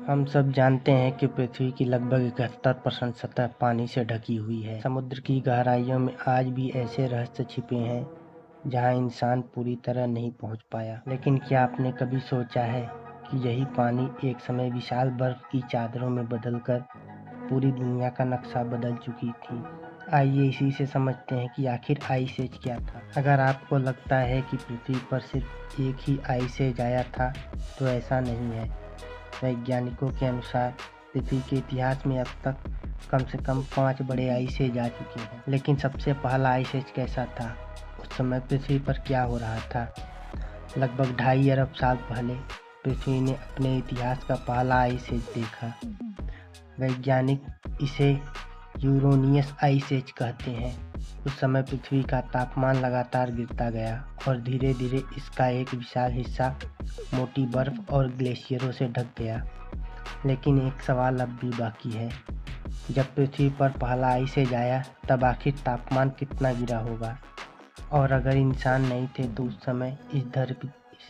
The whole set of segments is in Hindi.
हम सब जानते हैं कि पृथ्वी की लगभग 71% सतह पानी से ढकी हुई है। समुद्र की गहराइयों में आज भी ऐसे रहस्य छिपे हैं जहां इंसान पूरी तरह नहीं पहुंच पाया। लेकिन क्या आपने कभी सोचा है कि यही पानी एक समय विशाल बर्फ की चादरों में बदलकर पूरी दुनिया का नक्शा बदल चुकी थी। आइए इसी से समझते हैं कि आखिर आइस एज क्या था। अगर आपको लगता है कि पृथ्वी पर सिर्फ एक ही आइस एज आया था, तो ऐसा नहीं है। वैज्ञानिकों के अनुसार पृथ्वी के इतिहास में अब तक कम से कम 5 बड़े आइस एज आ चुके हैं। लेकिन सबसे पहला आइस एज कैसा था? उस समय पृथ्वी पर क्या हो रहा था? लगभग 2.5 अरब साल पहले पृथ्वी ने अपने इतिहास का पहला आइस एज देखा। वैज्ञानिक इसे यूरेनियस आइस एज कहते हैं। उस समय पृथ्वी का तापमान लगातार गिरता गया और धीरे धीरे इसका एक विशाल हिस्सा मोटी बर्फ और ग्लेशियरों से ढक गया। लेकिन एक सवाल अब भी बाकी है, जब पृथ्वी पर पहला आइस एज आया तब आखिर तापमान कितना गिरा होगा? और अगर इंसान नहीं थे तो उस समय इस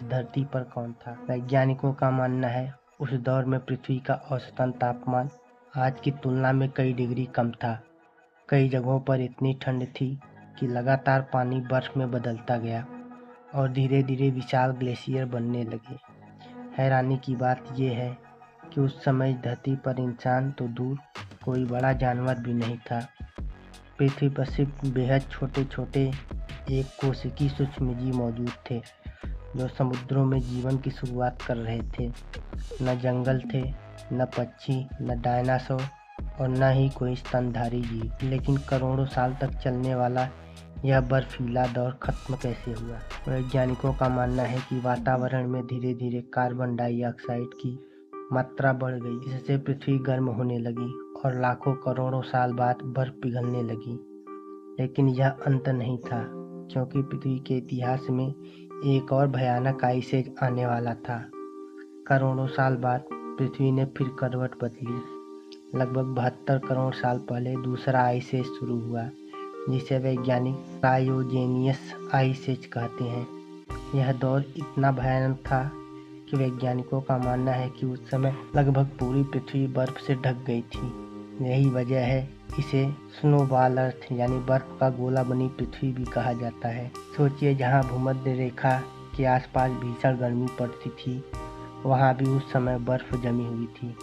धरती पर कौन था? वैज्ञानिकों का मानना है उस दौर में पृथ्वी का औसतन तापमान आज की तुलना में कई डिग्री कम था। कई जगहों पर इतनी ठंड थी कि लगातार पानी बर्फ में बदलता गया और धीरे धीरे विशाल ग्लेशियर बनने लगे। हैरानी की बात यह है कि उस समय धरती पर इंसान तो दूर, कोई बड़ा जानवर भी नहीं था। पृथ्वी पर सिर्फ बेहद छोटे छोटे एक कोशिकीय सूक्ष्मजीव मौजूद थे जो समुद्रों में जीवन की शुरुआत कर रहे थे। न जंगल थे, न पक्षी, न डायनासोर और न ही कोई स्तनधारी जीव। लेकिन करोड़ों साल तक चलने वाला यह बर्फीला दौर खत्म कैसे हुआ? वैज्ञानिकों का मानना है कि वातावरण में धीरे धीरे कार्बन डाइऑक्साइड की मात्रा बढ़ गई, जिससे पृथ्वी गर्म होने लगी और लाखों करोड़ों साल बाद बर्फ पिघलने लगी। लेकिन यह अंत नहीं था, क्योंकि पृथ्वी के इतिहास में एक और भयानक आइस एज आने वाला था। करोड़ों साल बाद पृथ्वी ने फिर करवट बदली। लगभग 72 करोड़ साल पहले दूसरा आइस एज शुरू हुआ, जिसे वैज्ञानिक क्रायोजेनियस आइस एज कहते हैं। यह दौर इतना भयानक था कि वैज्ञानिकों का मानना है कि उस समय लगभग पूरी पृथ्वी बर्फ से ढक गई थी। यही वजह है इसे स्नोबॉल अर्थ यानी बर्फ का गोला बनी पृथ्वी भी कहा जाता है। सोचिए, जहां भूमध्य रेखा के आसपास भीषण गर्मी पड़ती थी, वहां भी उस समय बर्फ जमी हुई थी,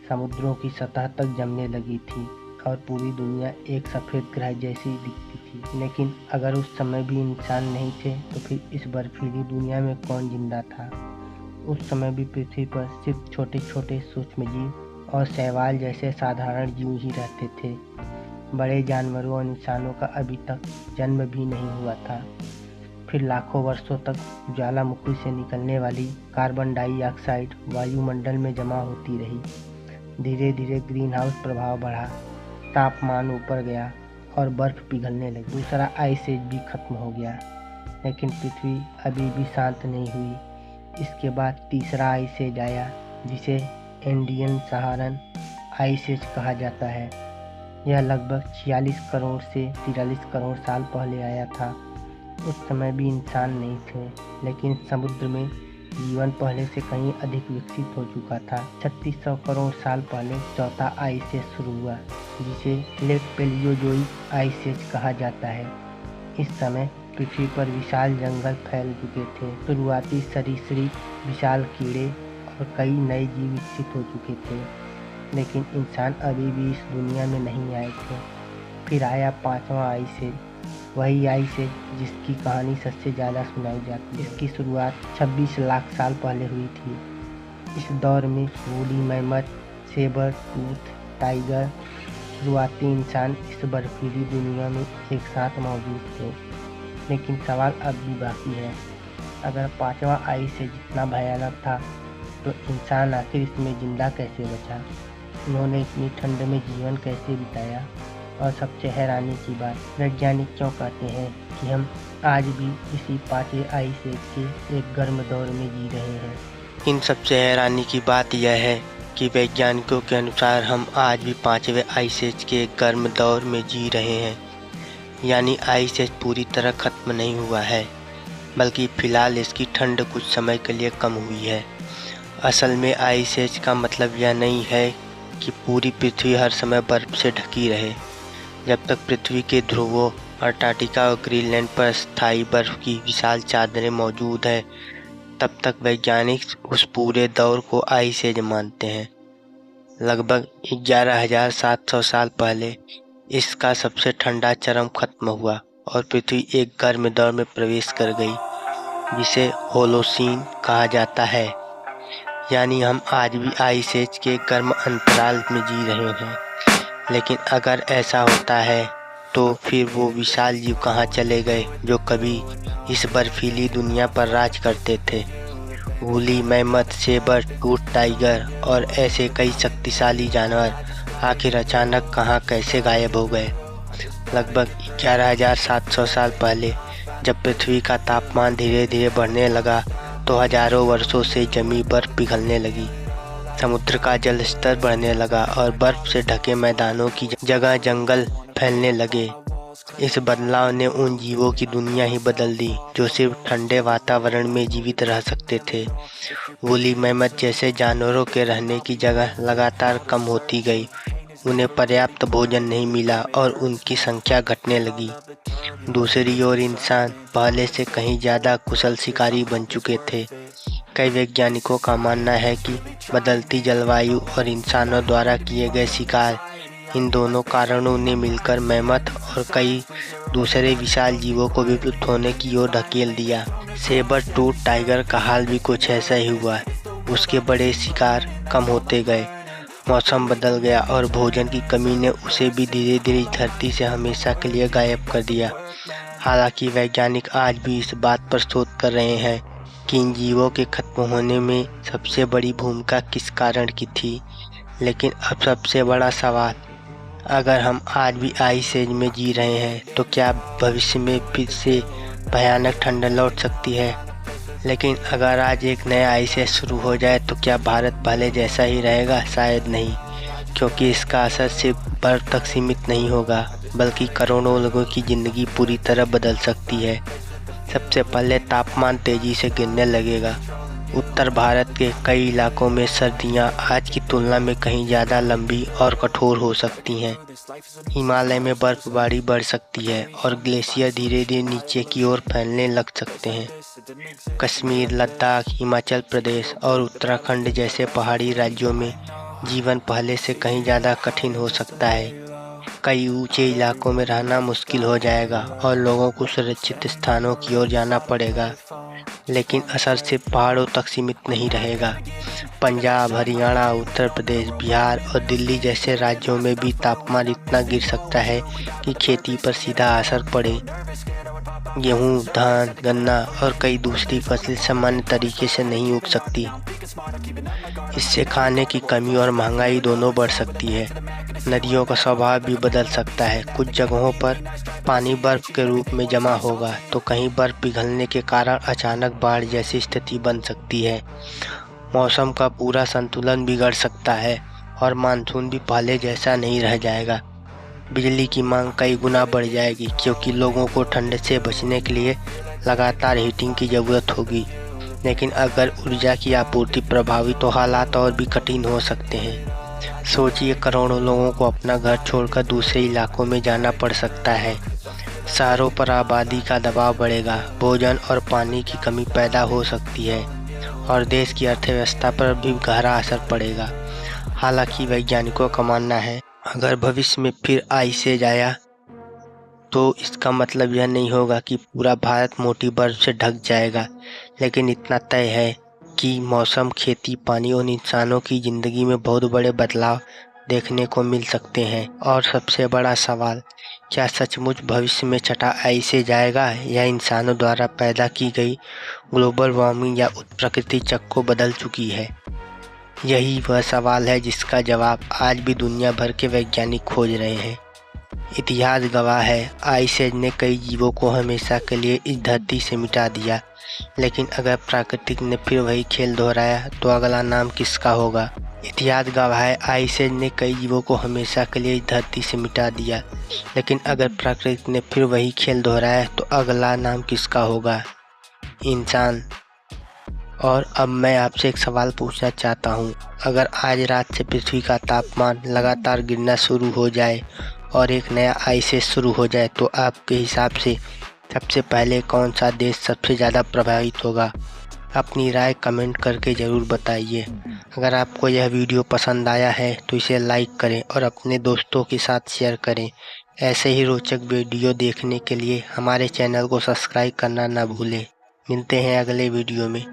समुद्रों की सतह तक जमने लगी थी और पूरी दुनिया एक सफ़ेद ग्रह जैसी दिखती थी। लेकिन अगर उस समय भी इंसान नहीं थे तो फिर इस बर्फीली दुनिया में कौन जिंदा था? उस समय भी पृथ्वी पर सिर्फ छोटे छोटे सूक्ष्मजीव और शैवाल जैसे साधारण जीव ही रहते थे। बड़े जानवरों और इंसानों का अभी तक जन्म भी नहीं हुआ था। फिर लाखों वर्षों तक ज्वालामुखी से निकलने वाली कार्बन डाइऑक्साइड वायुमंडल में जमा होती रही। धीरे धीरे ग्रीन हाउस प्रभाव बढ़ा, तापमान ऊपर गया और बर्फ पिघलने लगी। दूसरा आइस एज भी खत्म हो गया, लेकिन पृथ्वी अभी भी शांत नहीं हुई। इसके बाद तीसरा आइस एज आया, जिसे इंडियन सहारन आइस एज कहा जाता है। यह लगभग 46 करोड़ से 43 करोड़ साल पहले आया था। उस समय भी इंसान नहीं थे, लेकिन समुद्र में जीवन पहले से कहीं अधिक विकसित हो चुका था। 3600 करोड़ साल पहले चौथा आइस एज शुरू हुआ, जिसे लेट पैलियोजोइक आइस एज कहा जाता है। इस समय पृथ्वी पर विशाल जंगल फैल चुके थे, शुरुआती सरीसृप, विशाल कीड़े और कई नए जीव विकसित हो चुके थे। लेकिन इंसान अभी भी इस दुनिया में नहीं आए थे। फिर आया पांचवा आइस एज, वही आइस एज जिसकी कहानी सबसे ज़्यादा सुनाई जाती है। इसकी शुरुआत 26 लाख साल पहले हुई थी। इस दौर में woolly mammoth, sabre tooth tiger, शुरुआती इंसान इस बर्फीली दुनिया में एक साथ मौजूद थे। लेकिन सवाल अब भी बाकी है, अगर पांचवा आइस एज इतना भयानक था तो इंसान आखिर इसमें जिंदा कैसे बचा? उन्होंने इतनी ठंड में जीवन कैसे बिताया? और सबसे हैरानी की बात, वैज्ञानिक क्यों कहते हैं कि हम आज भी इसी पांचवें आइस एज के एक गर्म दौर में जी रहे हैं? इन सबसे हैरानी की बात यह है कि वैज्ञानिकों के अनुसार हम आज भी पांचवें आइस एज के एक गर्म दौर में जी रहे हैं। यानी आइस एज पूरी तरह खत्म नहीं हुआ है, बल्कि फिलहाल इसकी ठंड कुछ समय के लिए कम हुई है असल में आइस एज का मतलब यह नहीं है कि पूरी पृथ्वी हर समय बर्फ से ढकी रहे। जब तक पृथ्वी के ध्रुवों, अंटार्कटिका और ग्रीनलैंड पर स्थायी बर्फ की विशाल चादरें मौजूद हैं, तब तक वैज्ञानिक उस पूरे दौर को आइस एज मानते हैं। लगभग 11,700 साल पहले इसका सबसे ठंडा चरम खत्म हुआ और पृथ्वी एक गर्म दौर में प्रवेश कर गई, जिसे होलोसीन कहा जाता है। यानी हम आज भी आइस एज के गर्म अंतराल में जी रहे हैं। लेकिन अगर ऐसा होता है तो फिर वो विशाल जीव कहाँ चले गए जो कभी इस बर्फीली दुनिया पर राज करते थे। Woolly mammoth, sabre tooth tiger और ऐसे कई शक्तिशाली जानवर आखिर अचानक कहाँ कैसे गायब हो गए। लगभग 11,700 साल पहले जब पृथ्वी का तापमान धीरे धीरे बढ़ने लगा तो हजारों वर्षों से जमी बर्फ पिघलने लगी। समुद्र का जल स्तर बढ़ने लगा और बर्फ से ढके मैदानों की जगह जंगल फैलने लगे। इस बदलाव ने उन जीवों की दुनिया ही बदल दी जो सिर्फ ठंडे वातावरण में जीवित रह सकते थे। वूली मैमथ जैसे जानवरों के रहने की जगह लगातार कम होती गई। उन्हें पर्याप्त भोजन नहीं मिला और उनकी संख्या घटने लगी। दूसरी ओर इंसान पहले से कहीं ज़्यादा कुशल शिकारी बन चुके थे। कई वैज्ञानिकों का मानना है कि बदलती जलवायु और इंसानों द्वारा किए गए शिकार, इन दोनों कारणों ने मिलकर मैमथ और कई दूसरे विशाल जीवों को विलुप्त होने की ओर धकेल दिया। सेबर टूथ टाइगर का हाल भी कुछ ऐसा ही हुआ। उसके बड़े शिकार कम होते गए, मौसम बदल गया और भोजन की कमी ने उसे भी धीरे धीरे धरती से हमेशा के लिए गायब कर दिया। हालांकि वैज्ञानिक आज भी इस बात पर शोध कर रहे हैं कि इन जीवों के खत्म होने में सबसे बड़ी भूमिका किस कारण की थी। लेकिन अब सबसे बड़ा सवाल, अगर हम आज भी आइस एज में जी रहे हैं तो क्या भविष्य में फिर से भयानक ठंड लौट सकती है? लेकिन अगर आज एक नया आइस एज शुरू हो जाए तो क्या भारत पहले जैसा ही रहेगा? शायद नहीं, क्योंकि इसका असर सिर्फ बर्फ तक सीमित नहीं होगा, बल्कि करोड़ों लोगों की ज़िंदगी पूरी तरह बदल सकती है। सबसे पहले तापमान तेज़ी से गिरने लगेगा। उत्तर भारत के कई इलाकों में सर्दियां आज की तुलना में कहीं ज़्यादा लंबी और कठोर हो सकती हैं। हिमालय में बर्फबारी बढ़ सकती है और ग्लेशियर धीरे धीरे नीचे की ओर फैलने लग सकते हैं। कश्मीर, लद्दाख, हिमाचल प्रदेश और उत्तराखंड जैसे पहाड़ी राज्यों में जीवन पहले से कहीं ज़्यादा कठिन हो सकता है। कई ऊंचे इलाकों में रहना मुश्किल हो जाएगा और लोगों को सुरक्षित स्थानों की ओर जाना पड़ेगा। लेकिन असर सिर्फ पहाड़ों तक सीमित नहीं रहेगा। पंजाब, हरियाणा, उत्तर प्रदेश, बिहार और दिल्ली जैसे राज्यों में भी तापमान इतना गिर सकता है कि खेती पर सीधा असर पड़े। गेहूं, धान, गन्ना और कई दूसरी फसलें सामान्य तरीके से नहीं उग सकती। इससे खाने की कमी और महंगाई दोनों बढ़ सकती है। नदियों का स्वभाव भी बदल सकता है। कुछ जगहों पर पानी बर्फ के रूप में जमा होगा तो कहीं बर्फ पिघलने के कारण अचानक बाढ़ जैसी स्थिति बन सकती है। मौसम का पूरा संतुलन बिगड़ सकता है और मानसून भी पहले जैसा नहीं रह जाएगा। बिजली की मांग कई गुना बढ़ जाएगी क्योंकि लोगों को ठंड से बचने के लिए लगातार हीटिंग की ज़रूरत होगी। लेकिन अगर ऊर्जा की आपूर्ति प्रभावित तो हालात और भी कठिन हो सकते हैं। सोचिए, करोड़ों लोगों को अपना घर छोड़कर दूसरे इलाकों में जाना पड़ सकता है। शहरों पर आबादी का दबाव बढ़ेगा, भोजन और पानी की कमी पैदा हो सकती है और देश की अर्थव्यवस्था पर भी गहरा असर पड़ेगा। हालांकि वैज्ञानिकों का मानना है अगर भविष्य में फिर आइस एज आया तो इसका मतलब यह नहीं होगा कि पूरा भारत मोटी बर्फ से ढक जाएगा, लेकिन इतना तय है कि मौसम, खेती, पानी और इंसानों की ज़िंदगी में बहुत बड़े बदलाव देखने को मिल सकते हैं। और सबसे बड़ा सवाल, क्या सचमुच भविष्य में छठा आइस एज आएगा या इंसानों द्वारा पैदा की गई ग्लोबल वार्मिंग या प्रकृति चक्र को बदल चुकी है? यही वह सवाल है जिसका जवाब आज भी दुनिया भर के वैज्ञानिक खोज रहे हैं। इतिहास गवाह है, आइस एज ने कई जीवों को हमेशा के लिए इस धरती से मिटा दिया। लेकिन अगर प्राकृतिक ने फिर वही खेल दोहराया तो अगला नाम किसका होगा? इतिहास गवाह है, आइस एज ने कई जीवों को हमेशा के लिए इस धरती से मिटा दिया। लेकिन अगर प्राकृतिक ने फिर वही खेल दोहराया तो अगला नाम किसका होगा? इंसान। और अब मैं आपसे एक सवाल पूछना चाहता हूँ, अगर आज रात से पृथ्वी का तापमान लगातार गिरना शुरू हो जाए और एक नया आइस एज शुरू हो जाए तो आपके हिसाब से सबसे पहले कौन सा देश सबसे ज़्यादा प्रभावित होगा? अपनी राय कमेंट करके ज़रूर बताइए। अगर आपको यह वीडियो पसंद आया है तो इसे लाइक करें और अपने दोस्तों के साथ शेयर करें। ऐसे ही रोचक वीडियो देखने के लिए हमारे चैनल को सब्सक्राइब करना ना भूलें। मिलते हैं अगले वीडियो में।